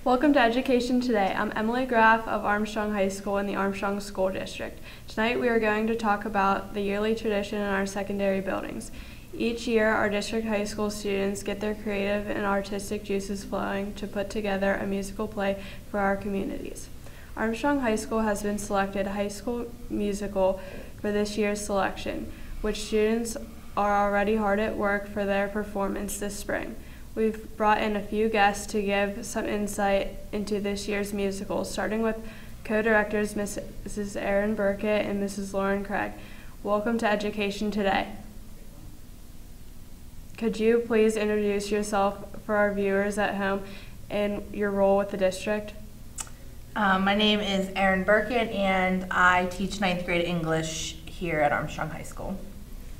Welcome to Education Today. I'm Emily Graff of Armstrong High School in the Armstrong School District. Tonight we are going to talk about the yearly tradition in our secondary buildings. Each year, our district high school students get their creative and artistic juices flowing to put together a musical play for our communities. Armstrong High School has been selected High School Musical for this year's selection, which students are already hard at work for their performance this spring. We've brought in a few guests to give some insight into this year's musical, starting with co-directors Mrs. Erin Burkett and Mrs. Lauren Craig. Welcome to Education Today. Could you please introduce yourself for our viewers at home and your role with the district? My name is Erin Burkett and I teach 9th grade English here at Armstrong High School.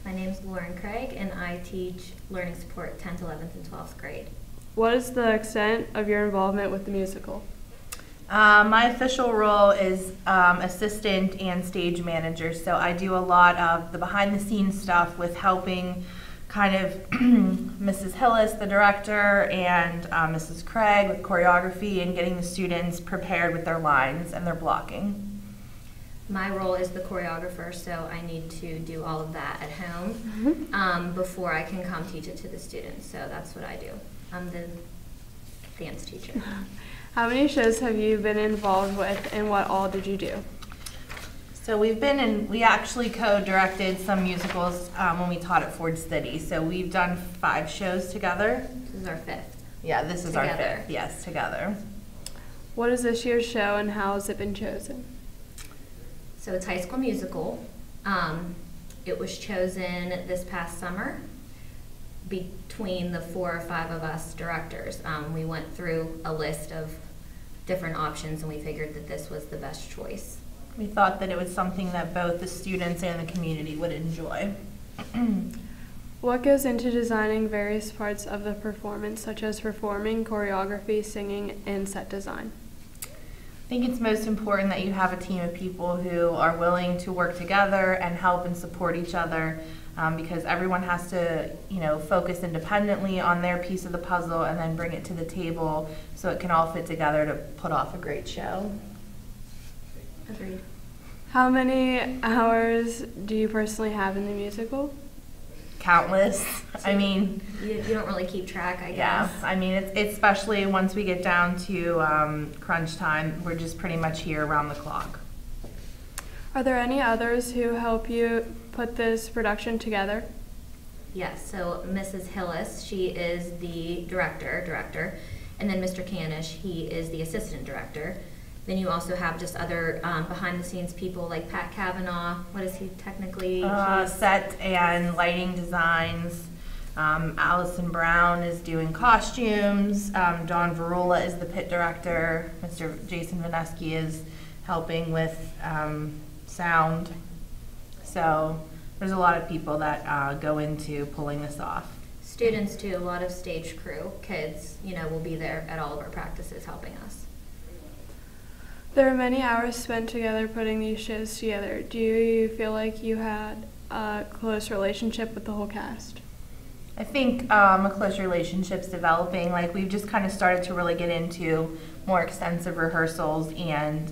My name is Lauren Craig and I teach Learning Support 10th, 11th, and 12th grade. What is the extent of your involvement with the musical? My official role is assistant and stage manager, so I do a lot of the behind-the-scenes stuff with helping kind of Mrs. Hillis, the director, and Mrs. Craig with choreography and getting the students prepared with their lines and their blocking. My role is the choreographer, so I need to do all of that at home before I can come teach it to the students, so that's what I do. I'm the dance teacher. How many shows have you been involved with and what all did you do? So we actually co-directed some musicals when we taught at Ford City. So we've done 5 shows together. This is our 5th. Yeah, this is Together. our 5th, yes, together. What is this year's show and how has it been chosen? So it's High School Musical. It was chosen this past summer between the 4 or 5 of us directors. We went through a list of different options and we figured that this was the best choice. We thought that it was something that both the students and the community would enjoy. What goes into designing various parts of the performance, such as performing, choreography, singing, and set design? I think it's most important that you have a team of people who are willing to work together and help and support each other because everyone has to, focus independently on their piece of the puzzle and then bring it to the table so it can all fit together to put off a great show. Agreed. How many hours do you personally have in the musical? Countless. So you don't really keep track, I guess. Yeah, I mean, it's especially once we get down to crunch time, we're just pretty much here around the clock. Are there any others who help you put this production together? Yes, so Mrs. Hillis, she is the director, and then Mr. Canish, he is the assistant director. Then you also have just other behind-the-scenes people like Pat Kavanaugh. What is he technically? Set and lighting designs. Allison Brown is doing costumes. Dawn Varula is the pit director. Mr. Jason Vineski is helping with sound. So there's a lot of people that go into pulling this off. Students too, a lot of stage crew, kids, will be there at all of our practices helping us. There are many hours spent together putting these shows together. Do you feel like you had a close relationship with the whole cast? I think a close relationship's developing. Like we've just kind of started to really get into more extensive rehearsals and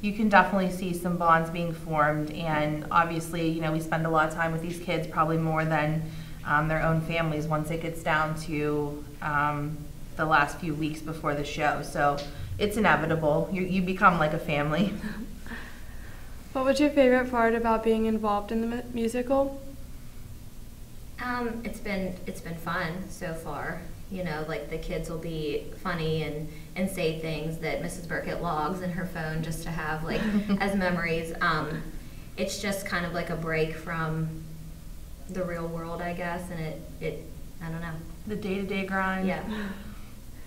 you can definitely see some bonds being formed and obviously, we spend a lot of time with these kids, probably more than their own families once it gets down to the last few weeks before the show. So it's inevitable. You become like a family. What was your favorite part about being involved in the musical? It's been fun so far. Like the kids will be funny and say things that Mrs. Burkett logs in her phone just to have like as memories. It's just kind of like a break from the real world, I guess, and it I don't know. The day-to-day grind. Yeah.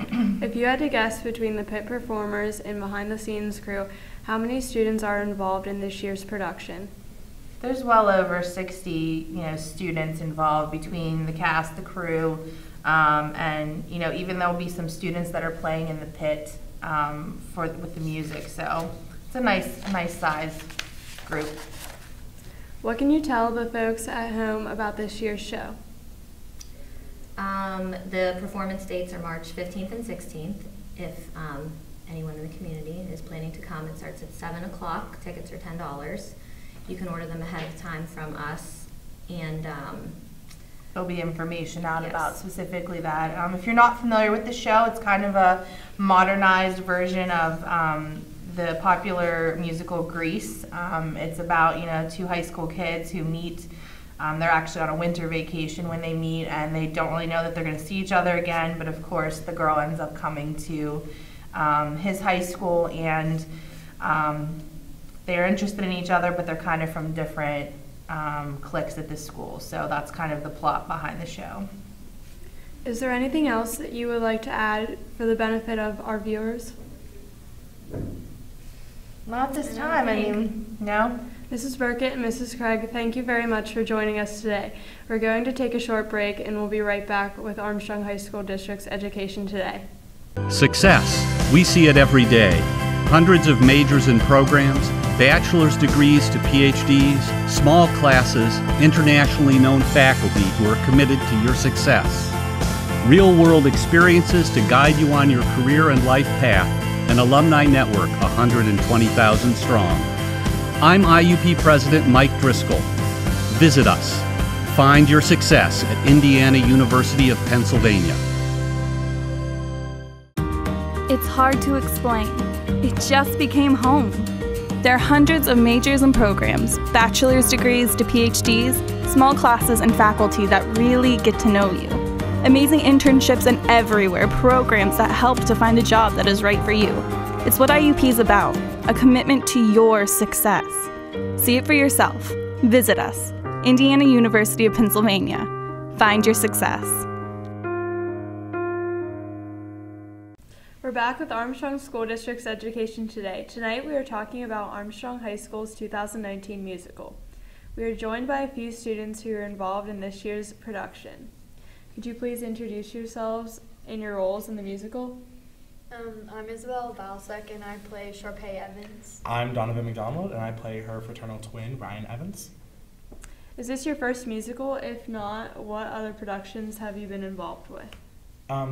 If you had to guess between the pit performers and behind-the-scenes crew, how many students are involved in this year's production? There's well over 60, students involved between the cast, the crew, and even there'll be some students that are playing in the pit with the music. So it's a nice size group. What can you tell the folks at home about this year's show? The performance dates are March 15th and 16th. if anyone in the community is planning to come. It starts at 7 o'clock. Tickets are $10. You can order them ahead of time from us, and there'll be information out yes. about specifically that. If you're not familiar with the show, it's kind of a modernized version of the popular musical Grease. It's about, two high school kids who meet. They're actually on a winter vacation when they meet, and they don't really know that they're going to see each other again, but of course the girl ends up coming to his high school, and they're interested in each other, but they're kind of from different cliques at this school. So that's kind of the plot behind the show. Is there anything else that you would like to add for the benefit of our viewers? Not at this time. No. Mrs. Burkett and Mrs. Craig, thank you very much for joining us today. We're going to take a short break, and we'll be right back with Armstrong High School District's Education Today. Success. We see it every day. Hundreds of majors and programs, bachelor's degrees to PhDs, small classes, internationally known faculty who are committed to your success. Real-world experiences to guide you on your career and life path. An alumni network 120,000 strong. I'm IUP President Mike Driscoll. Visit us. Find your success at Indiana University of Pennsylvania. It's hard to explain. It just became home. There are hundreds of majors and programs, bachelor's degrees to PhDs, small classes and faculty that really get to know you. Amazing internships and everywhere, programs that help to find a job that is right for you. It's what IUP is about, a commitment to your success. See it for yourself. Visit us, Indiana University of Pennsylvania. Find your success. We're back with Armstrong School District's Education Today. Tonight we are talking about Armstrong High School's 2019 musical. We are joined by a few students who are involved in this year's production. Could you please introduce yourselves and your roles in the musical? I'm Isabel Valsek, and I play Sharpay Evans. I'm Donovan McDonald, and I play her fraternal twin, Ryan Evans. Is this your first musical? If not, what other productions have you been involved with?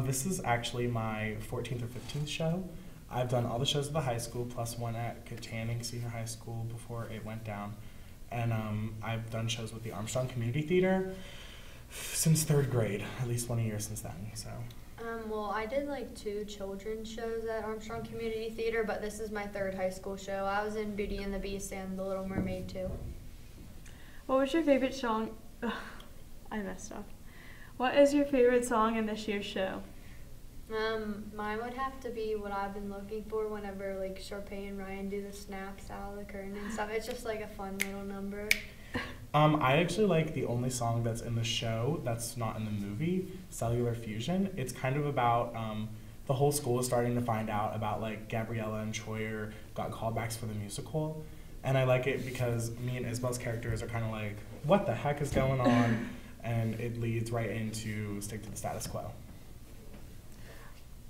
This is actually my 14th or 15th show. I've done all the shows at the high school, plus one at Katanning Senior High School before it went down. And I've done shows with the Armstrong Community Theater since 3rd grade, at least 1 year since then. So. Well, I did like 2 children's shows at Armstrong Community Theater, but this is my 3rd high school show. I was in Beauty and the Beast and The Little Mermaid too. What was your favorite song? Ugh, I messed up. What is your favorite song in this year's show? Mine would have to be What I've Been Looking For, whenever like Sharpay and Ryan do the snaps out of the curtain and stuff. It's just like a fun little number. I actually like the only song that's in the show that's not in the movie, Cellular Fusion. It's kind of about the whole school is starting to find out about like Gabriella and Troyer got callbacks for the musical. And I like it because me and Isabel's characters are kind of like, what the heck is going on? And it leads right into stick to the status quo.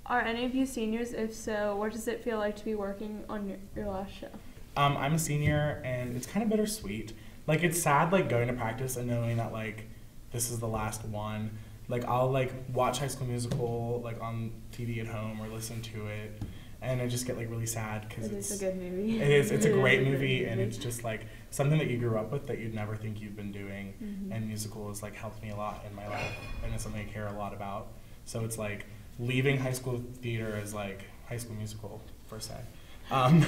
Are any of you seniors? If so, what does it feel like to be working on your last show? I'm a senior, and it's kind of bittersweet. Like, it's sad, like, going to practice and knowing that, like, this is the last one. Like, I'll, like, watch High School Musical, like, on TV at home or listen to it, and I just get, like, really sad because it's a good movie. It is. It's a great movie, and it's just, like, something that you grew up with that you'd never think you've been doing. Mm-hmm. And musical has, like, helped me a lot in my life, and it's something I care a lot about. So it's, like, leaving high school theater as, like, High School Musical, per se,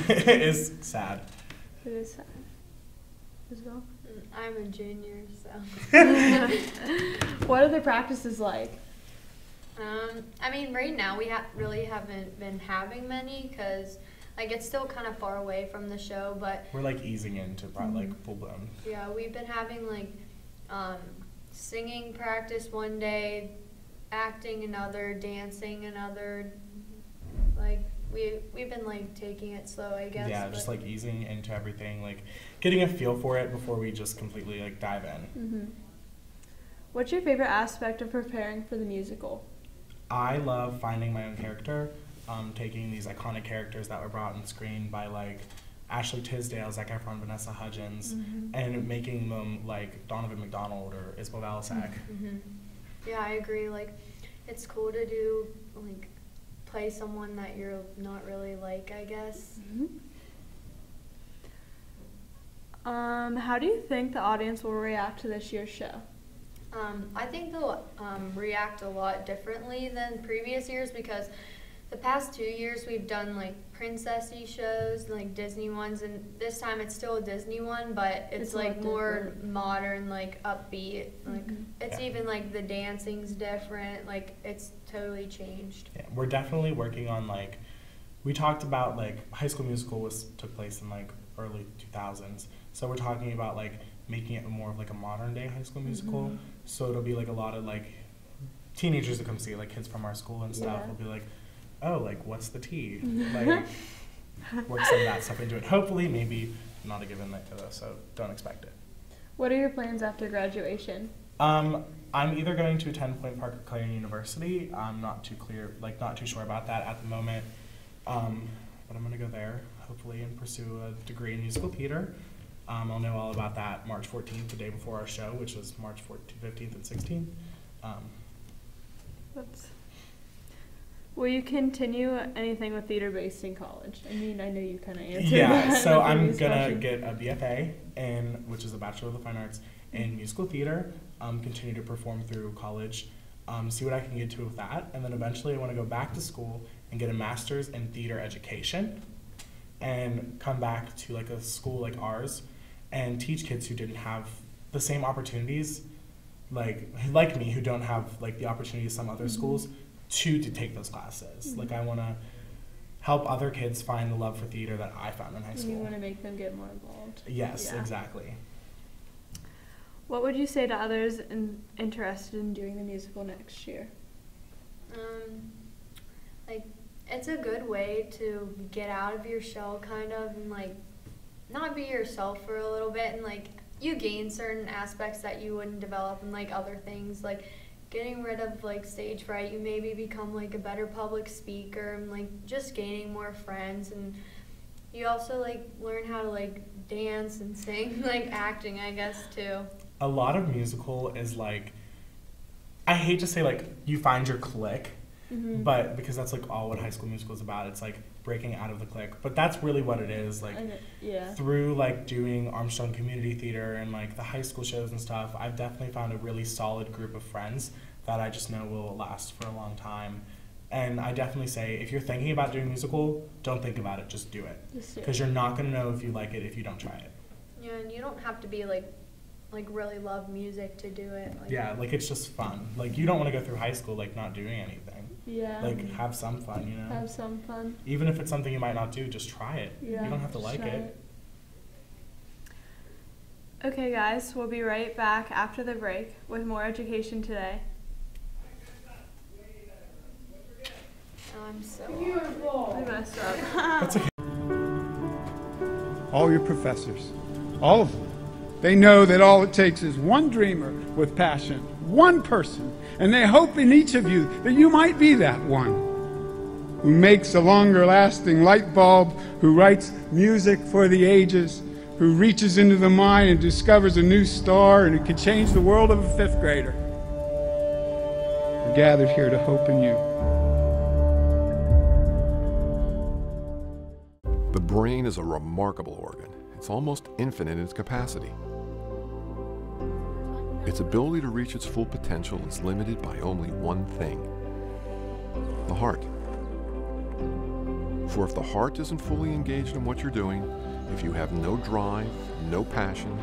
is sad. It is sad. Isabel? I'm a junior, so. What are the practices like? I mean, right now we really haven't been having many because, like, it's still kind of far away from the show, but we're, like, easing into, like, full-blown. Yeah, we've been having, like, singing practice one day, acting another, dancing another, like, we've been, like, taking it slow, I guess. Yeah, just, like, easing into everything, like, getting a feel for it before we just completely, like, dive in. Mm-hmm. What's your favorite aspect of preparing for the musical? I love finding my own character, taking these iconic characters that were brought on screen by, like, Ashley Tisdale, Zac Efron, Vanessa Hudgens, and making them, like, Donovan McDonald or Isabel Valsek. Mm-hmm. Yeah, I agree. Like, it's cool to do, like, play someone that you're not really like, I guess. How do you think the audience will react to this year's show? I think they'll react a lot differently than previous years, because the past 2 years we've done like princessy shows, like Disney ones, and this time it's still a Disney one, but it's like more modern, like upbeat. Like it's even like the dancing's different. Like it's totally changed. Yeah, we're definitely working on like, we talked about like High School Musical took place in like early 2000s, so we're talking about like making it more of like a modern day High School Musical. So it'll be like a lot of like teenagers that come see it, like kids from our school and stuff. Will be like, oh, like what's the tea? Like work some of that stuff into it. Hopefully, maybe not a given night to this, so don't expect it. What are your plans after graduation? I'm either going to attend Point Park or Clarion University. I'm not too sure about that at the moment. But I'm gonna go there, hopefully, and pursue a degree in musical theater. I'll know all about that March 14th, the day before our show, which is March 15th and 16th. Will you continue anything with theater-based in college? I mean, I know you kind of answered that. Yeah, so I'm gonna question. get a BFA, which is a Bachelor of the Fine Arts, in musical theater. Continue to perform through college, see what I can get to with that, and then eventually I want to go back to school and get a master's in theater education, and come back to like a school like ours, and teach kids who didn't have the same opportunities, like me, who don't have like the opportunities some other schools, to take those classes. Like I want to help other kids find the love for theater that I found in high school. You want to make them get more involved. Yes, exactly. What would you say to others interested in doing the musical next year? Like, it's a good way to get out of your shell, kind of, and like not be yourself for a little bit, and like you gain certain aspects that you wouldn't develop in like other things, like getting rid of like stage fright. You maybe become like a better public speaker, and like just gaining more friends, and you also like learn how to like dance and sing, like acting, I guess, too. A lot of musical is like, I hate to say like you find your clique, but because that's like all what High School Musical is about. It's like breaking out of the clique, but that's really what it is. Like through like doing Armstrong Community Theater and like the high school shows and stuff, I've definitely found a really solid group of friends that I just know will last for a long time. And I definitely say, if you're thinking about doing musical, don't think about it, just do it. Because you're not going to know if you like it if you don't try it. Yeah, and you don't have to be like really love music to do it. Like, yeah, like it's just fun. Like you don't want to go through high school like not doing anything. Yeah. Like have some fun, you know? Have some fun. Even if it's something you might not do, just try it. Yeah, you don't have to like it. Okay guys, we'll be right back after the break with more education today. I'm so beautiful. I messed up. That's okay. All your professors, all of them, they know that all it takes is one dreamer with passion, one person, and they hope in each of you that you might be that one who makes a longer-lasting light bulb, who writes music for the ages, who reaches into the mind and discovers a new star, and who can change the world of a fifth grader. We're gathered here to hope in you. The brain is a remarkable organ. It's almost infinite in its capacity. Its ability to reach its full potential is limited by only one thing: the heart. For if the heart isn't fully engaged in what you're doing, if you have no drive, no passion,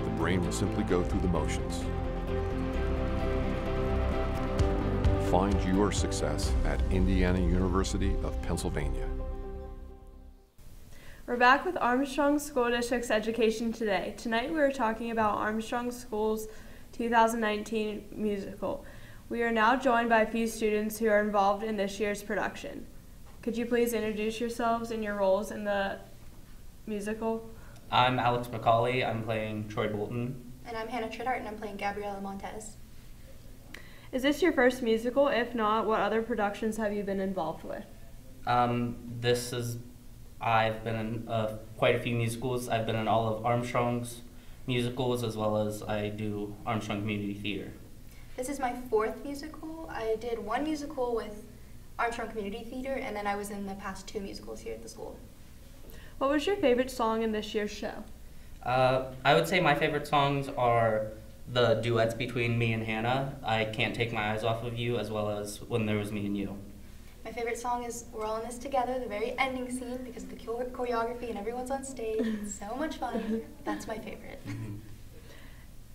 the brain will simply go through the motions. Find your success at Indiana University of Pennsylvania. We're back with Armstrong School District's Education Today. Tonight we are talking about Armstrong School's 2019 musical. We are now joined by a few students who are involved in this year's production. Could you please introduce yourselves and your roles in the musical? I'm Alex McCauley. I'm playing Troy Bolton. And I'm Hannah Triddart, and I'm playing Gabriella Montez. Is this your first musical? If not, what other productions have you been involved with? I've been in quite a few musicals. I've been in all of Armstrong's musicals, as well as I do Armstrong Community Theater. This is my fourth musical. I did one musical with Armstrong Community Theater, and then I was in the past 2 musicals here at the school. What was your favorite song in this year's show? I would say my favorite songs are the duets between me and Hannah, I Can't Take My Eyes Off of You, as well as When There Was Me and You. My favorite song is We're All in This Together, the very ending scene, because of the choreography and everyone's on stage. It's so much fun. That's my favorite.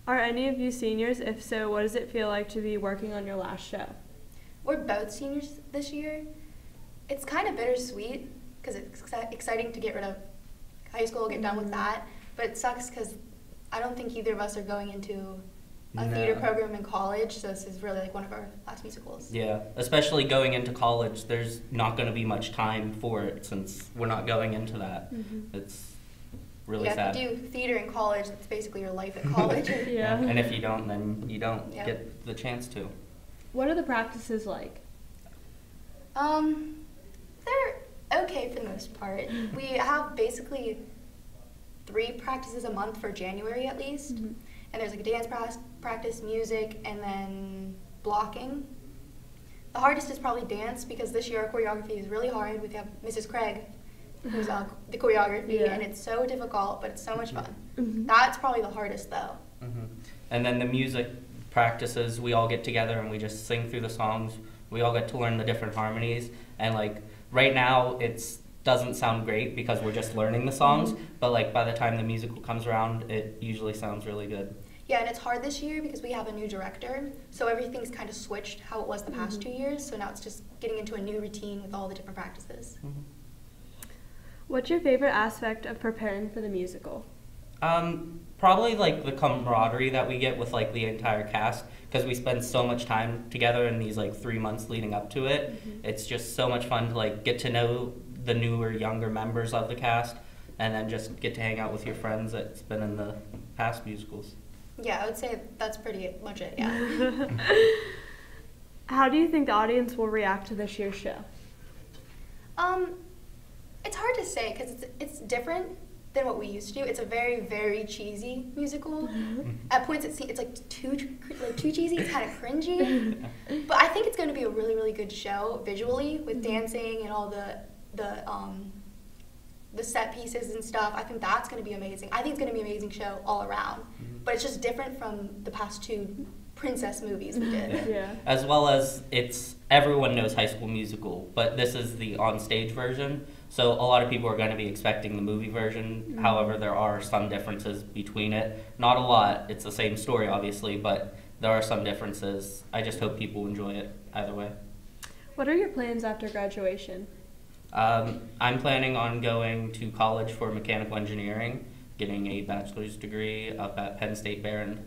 Are any of you seniors? If so, what does it feel like to be working on your last show? We're both seniors this year. It's kind of bittersweet because it's exciting to get rid of high school, get done with that, but it sucks because I don't think either of us are going into a theater program in college, so this is really like one of our last musicals. Yeah, especially going into college, there's not going to be much time for it since we're not going into that. It's really sad. If you do theater in college, that's basically your life at college. Yeah. And if you don't, then you don't get the chance to. What are the practices like? They're okay for the most part. We have basically 3 practices a month for January at least. And there's like a dance practice, music, and then blocking. The hardest is probably dance because this year our choreography is really hard. We have Mrs. Craig, who's the choreography, and it's so difficult, but it's so much fun. That's probably the hardest though. And then the music practices, we all get together and we just sing through the songs. We all get to learn the different harmonies, and like right now it doesn't sound great because we're just learning the songs, but like by the time the musical comes around, it usually sounds really good. Yeah, and it's hard this year because we have a new director, so everything's kind of switched how it was the past 2 years, so now it's just getting into a new routine with all the different practices. What's your favorite aspect of preparing for the musical? Probably like the camaraderie that we get with like the entire cast, because we spend so much time together in these like 3 months leading up to it. It's just so much fun to like get to know the newer, younger members of the cast, and then just get to hang out with your friends that's been in the past musicals. Yeah, I would say that's pretty much it, yeah. How do you think the audience will react to this year's show? It's hard to say because it's different than what we used to do. It's a very, very cheesy musical. At points it's like too cheesy, it's kind of cringy. But I think it's going to be a really, really good show visually with dancing and all the set pieces and stuff. I think that's going to be amazing. I think it's going to be an amazing show all around. But it's just different from the past 2 princess movies we did. Yeah. As well as everyone knows High School Musical, but this is the on-stage version. So a lot of people are going to be expecting the movie version. However, there are some differences between it. Not a lot. It's the same story, obviously, but there are some differences. I just hope people enjoy it either way. What are your plans after graduation? I'm planning on going to college for mechanical engineering, getting a bachelor's degree up at Penn State Barron.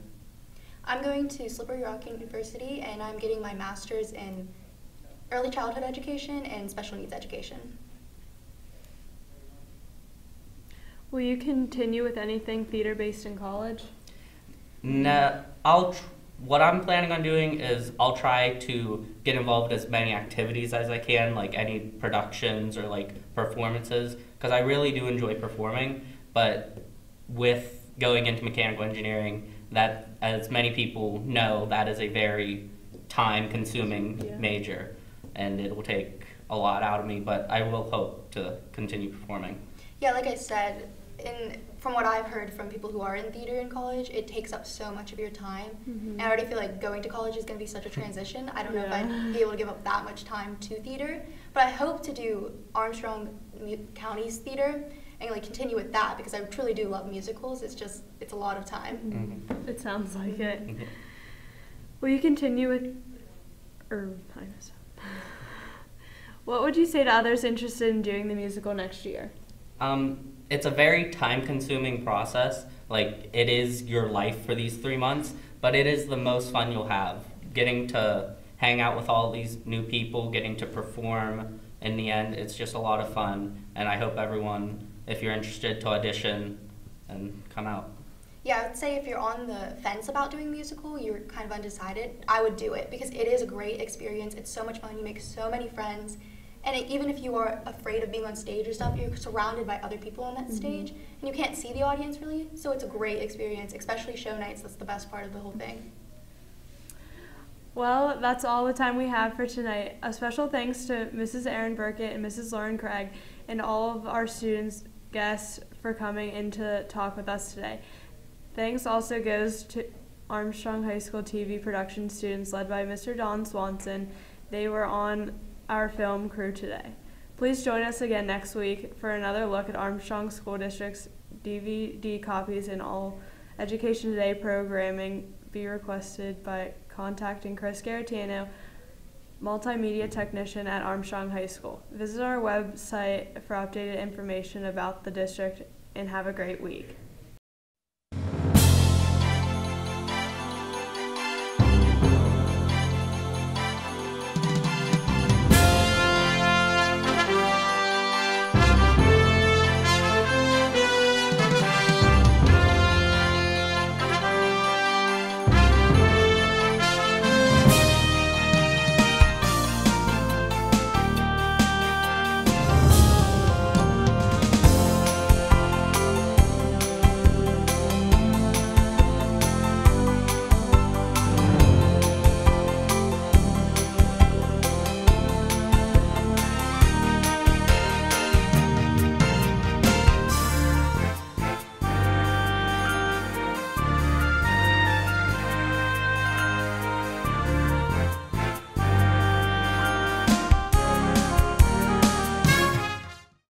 I'm going to Slippery Rock University, and I'm getting my master's in early childhood education and special needs education. Will you continue with anything theater-based in college? No, what I'm planning on doing is I'll try to get involved in as many activities as I can, like any productions or like performances, because I really do enjoy performing. But with going into mechanical engineering, that, as many people know, that is a very time-consuming major, and it will take a lot out of me, but I will hope to continue performing. Yeah, like I said, from what I've heard from people who are in theater in college, it takes up so much of your time. And I already feel like going to college is going to be such a transition. I don't know if I'd be able to give up that much time to theater, but I hope to do Armstrong County's theater and like continue with that because I truly do love musicals. It's a lot of time. It sounds like it. Will you continue with, what would you say to others interested in doing the musical next year? It's a very time-consuming process. Like, it is your life for these 3 months, but it is the most fun you'll have. Getting to hang out with all these new people, getting to perform. In the end, it's just a lot of fun, and I hope everyone, if you're interested, to audition and come out. Yeah, I would say if you're on the fence about doing a musical, you're kind of undecided, I would do it because it is a great experience. It's so much fun. You make so many friends. And even if you are afraid of being on stage or stuff, you're surrounded by other people on that stage, and you can't see the audience really, so it's a great experience, especially show nights. That's the best part of the whole thing. Well, that's all the time we have for tonight. A special thanks to Mrs. Erin Burkett and Mrs. Lauren Craig and all of our students, guests for coming in to talk with us today. Thanks also goes to Armstrong High School TV production students led by Mr. Don Swanson. They were on our film crew today. Please join us again next week for another look at Armstrong School District's DVD copies and all Education Today programming. Be requested by contacting Chris Garatano, multimedia technician at Armstrong High School. Visit our website for updated information about the district and have a great week.